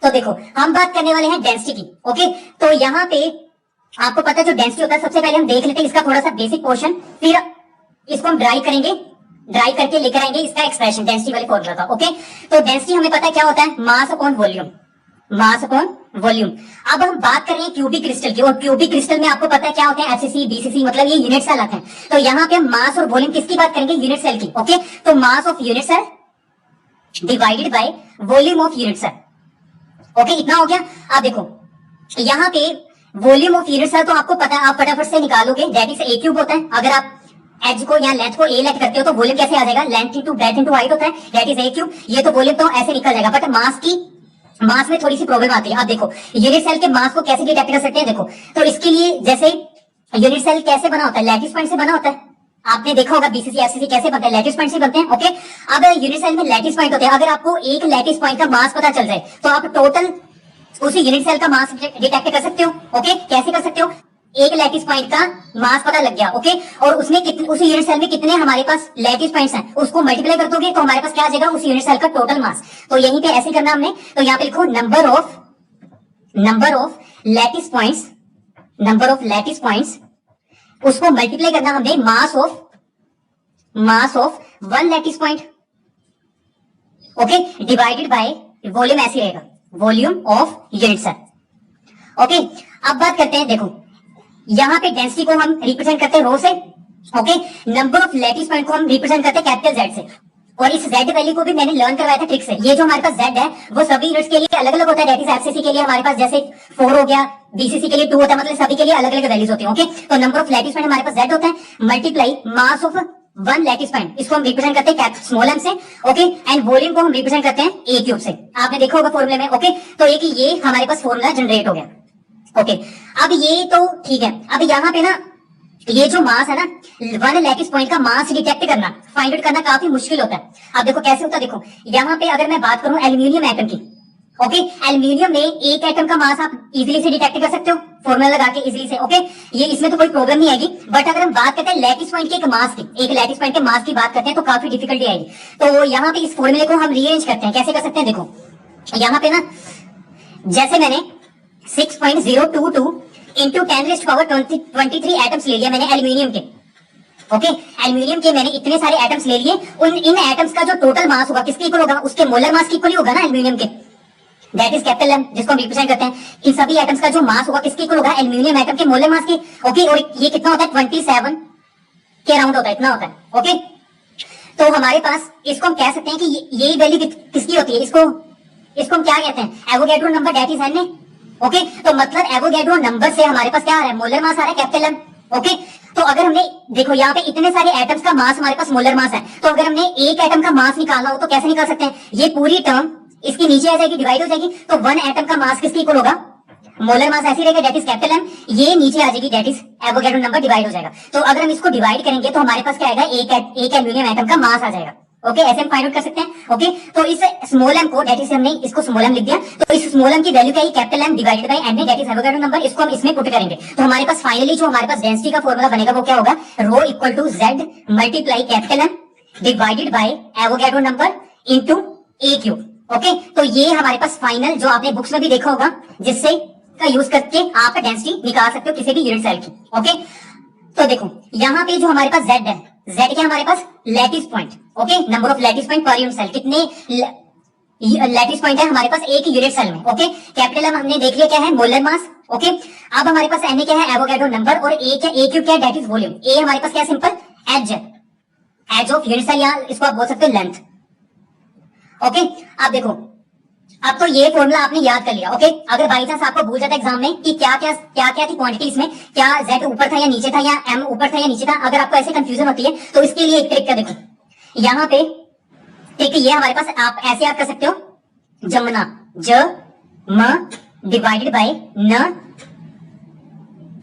तो देखो हम बात करने वाले हैं डेंसिटी की। ओके, तो यहाँ पे आपको पता है जो डेंसिटी होता है, सबसे पहले हम देख लेते हैं इसका थोड़ा सा बेसिक पोर्शन, फिर इसको हम ड्राइव करेंगे, ड्राइव करके लेकर आएंगे इसका एक्सप्रेशन डेंसिटी वाले फॉर्मूला का। ओके, तो डेंसिटी हमें पता है क्या होता है, mass upon volume, mass upon volume. अब हम बात कर रहे हैं क्यूबिक क्रिस्टल की, और क्यूबिक क्रिस्टल में आपको पता है क्या होते हैं, एफसीसी, बीसीसी, मतलब ये यूनिट सेल आते हैं। तो यहाँ पे हम मास और वॉल्यूम किसकी बात करेंगे, यूनिट सेल की। ओके, तो mass of unit cell divided by volume of unit cell. Okay, इतना हो गया। अब देखो यहाँ पे वॉल्यूम ऑफ यूनिट सेल तो आपको पता है, आप फटाफट से निकालोगे, दैट इज ए क्यूब होता है। अगर आप एज को या लेंथ को ए लेट करते हो तो वॉल्यूम कैसे आ जाएगा, length into breadth into height होता है, दैट इज ए क्यूब। ये तो वॉल्यूम तो ऐसे निकल जाएगा, बट मास में थोड़ी सी प्रॉब्लम आती है। अब देखो यूनिट सेल के मास को कैसे डिटेक्ट कर सकते हैं, देखो तो इसके लिए जैसे यूनिट सेल कैसे बना होता है, लैटिस पॉइंट से बना होता है। आपने देखा होगा बीसीसी एफसीसी कैसे बनते हैं, लैटिस पॉइंट से बनते हैं। ओके, अब यूनिट सेल में लैटिस पॉइंट होते हैं। अगर आपको एक लैटिस पॉइंट का मास पता चल जाए तो आप टोटल उसी यूनिट सेल का मास डिटेक्ट कर सकते हो। ओके, कैसे कर सकते हो, एक लैटिस पॉइंट का मास पता लग गया। ओके, और उसमें उसी यूनिट सेल में कितने हमारे पास लैटिस पॉइंट्स हैं, उसको मल्टीप्लाई कर दोगे तो हमारे पास क्या आ जाएगा, उस यूनिट सेल का टोटल मास। तो यहीं पे ऐसे करना हमने, तो यहाँ पे लिखो number of lattice points, number of lattice points, उसको मल्टीप्लाई करना हमने mass of one lattice point. Okay, divided by volume, ऐसे रहेगा, volume of unit cell. Okay, अब बात करते हैं, देखो यहाँ पे डेंसिटी को हम रिप्रेजेंट करते हैं रो से। Okay, number of lattice point को हम रिप्रेजेंट करते हैं कैपिटल जेड से। और इस जेड वैल्यू को भी मैंने लर्न करवाया था ट्रिक से। ये जो हमारे पास जेड है वो सभी यूनिट्स के लिए अलग अलग होता है, दैट इज एफसीसी के लिए हमारे पास जैसे 4 हो गया, बीसीसी के लिए 2 होता है, मतलब सभी के लिए अलग अलग वैल्यूज होती है। ओके, तो नंबर ऑफ लैटिस पॉइंट हमारे पास जेड होता है, multiply mass of one lattice point, इसको हम रिप्रेजेंट करते हैं स्मॉल एम से। ओके, एंड वॉल्यूम को हम रिप्रेजेंट करते हैं ए क्यूब से। आपने देखा होगा फॉर्मूले में। ओके, तो एक ये हमारे पास फॉर्मूला जनरेट हो गया। ओके, अब ये तो ठीक है। अब यहाँ पे ना ये जो मास है ना, वन लैटिस पॉइंट का मास डिटेक्ट करना, फाइंड आउट करना काफी मुश्किल होता है। अब देखो कैसे होता है, देखो यहाँ पे अगर मैं बात करूं एल्यूमिनियम एटम की। ओके, एल्यूमिनियम में एक एटम का मास आप इजीली से डिटेक्ट कर सकते हो फॉर्मूला लगा के, इजीली से। ओके, ये इसमें तो कोई प्रॉब्लम नहीं आएगी। बट अगर हम बात करते हैं लैटिस पॉइंट के एक मास की, एक लैटिस पॉइंट के मास की बात करते हैं तो काफी डिफिकल्टी आएगी। तो यहाँ पे इस फॉर्मूले को हम रीअरेंज करते हैं, कैसे कर सकते हैं, देखो यहाँ पे ना जैसे मैंने 6.022 इंटू 10⁻23 एटम्स ले लिया मैंने एल्यूमिनियम के। ओके, एल्यूमिनियम के मैंने इतने सारे एटम्स ले लिए, इन एटम्स का जो टोटल मास होगा किसके इक्वल होगा, उसके मोलर मास के इक्वल ही होगा ना एल्यूमिनियम के, दैट इज कैपिटल एम, जिसको हम रिप्रेजेंट करते हैं। इन सभी एटम्स का जो मास होगा किसके इक्वल होगा, एल्यूमिनियम एटम के मोलर मास के। ओके, और ये कितना होता है, 27 के अराउंड होता है, इतना होता है। ओके, तो हमारे पास इसको हम कह सकते हैं कि यही वैल्यू किसकी होती है, इसको हम क्या कहते हैं, Avogadro number, that is an. Okay, तो मतलब एवोगैड्रो नंबर से हमारे पास क्या आ रहा है, मोलर मास आ रहा है, कैपिटल एम। ओके, तो अगर हमने देखो यहाँ पे इतने सारे एटम्स का मास हमारे पास मोलर मास है, तो अगर हमने एक एटम का मास निकालना हो तो कैसे निकाल सकते हैं, ये पूरी टर्म इसके नीचे आ जाएगी, डिवाइड हो जाएगी। तो वन एटम का मास किसके इक्वल होगा, मोलर मास ऐसे रहेगा, दैट इज कैपिटल एम, ये नीचे आ जाएगी, that is Avogadro number, divide हो जाएगा। तो अगर हम इसको डिवाइड करेंगे तो हमारे पास क्या आएगा, एक एल्यूमिनियम एटम का मास आ जाएगा। ओके, ऐसे हम फाइंड आउट कर सकते हैं। ओके, तो इस स्मॉल एम को, दैट इज हमने इसको स्मॉल एम लिख दिया, तो इस स्मॉल एम की वैल्यू क्या है, capital M divided by N, that is Avogadro number. इसको हम इसमें पुट करेंगे तो हमारे पास फाइनली जो हमारे पास डेंसिटी का फॉर्मूला बनेगा वो क्या होगा, rho equal to Z multiply capital M divided by Avogadro number into a cube. Okay, तो ये हमारे पास फाइनल जो आपने बुक्स में भी देखा होगा, जिससे का यूज करके आप डेंसिटी निकाल सकते हो किसी भी यूनिट सेल की। ओके, तो देखो यहाँ पे जो हमारे पास जेड है, जेड क्या हमारे पास, lattice point. Okay, number of lattice point per unit cell, कितने लैटिस पॉइंट है हमारे पास एक यूनिट सेल में। ओके, कैपिटल एम हमने देख लिया क्या है, मोलर मास। ओके, अब हमारे पास एन क्या है, एवोगैड्रो नंबर, और ए क्या, ए क्यूब क्या है, दैट इज वॉल्यूम। ए हमारे पास क्या है, simple edge, edge of unit cell, या इसको आप बोल सकते हो लेंथ। ओके, अब देखो अब तो ये फॉर्मूला आपने याद कर लिया। ओके, अगर बाई चांस आपको भूल जाता एग्जाम में कि क्या थी क्वांटिटी इसमें, क्या जेड ऊपर था या नीचे था, या एम ऊपर था या नीचे था, अगर आपको ऐसे कंफ्यूजन होती है तो इसके लिए एक ट्रिक है। देखो यहाँ पे ट्रिक ये हमारे पास, आप ऐसे याद कर सकते हो, जमना, ज म डिवाइडेड बाय न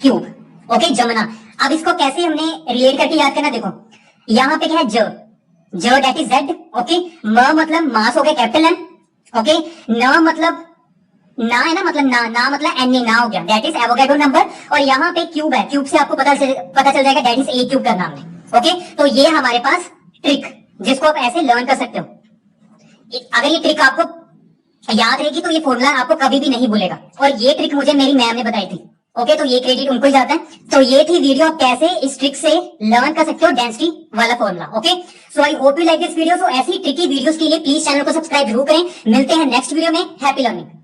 क्यूब। ओके, जमना। अब इसको कैसे हमने रिलेट करके याद करना, देखो यहाँ पे क्या है, ज दैट इज जेड। ओके, म मतलब मास हो गया, कैपिटल एम। ओके, न मतलब ना है ना, मतलब ना मतलब एन, ना हो गया, दैट इज एवोगैड्रो नंबर। और यहाँ पे क्यूब है, क्यूब से आपको पता चल जाएगा, दैट इज ए क्यूब करना हमने। ओके, तो ये हमारे पास ट्रिक, जिसको आप ऐसे लर्न कर सकते हो। अगर ये ट्रिक आपको याद रहेगी तो ये फॉर्मूला आपको कभी भी नहीं भूलेगा। और ये ट्रिक मुझे मेरी मैम ने बताई थी। ओके, तो ये क्रेडिट उनको ही जाता है। तो ये थी वीडियो, आप कैसे इस ट्रिक से लर्न कर सकते हो डेंसिटी वाला formula. Okay, so I hope you like this video. So ऐसी ट्रिकी वीडियोस के लिए प्लीज चैनल को सब्सक्राइब जरूर करें। मिलते हैं नेक्स्ट वीडियो में। Happy learning.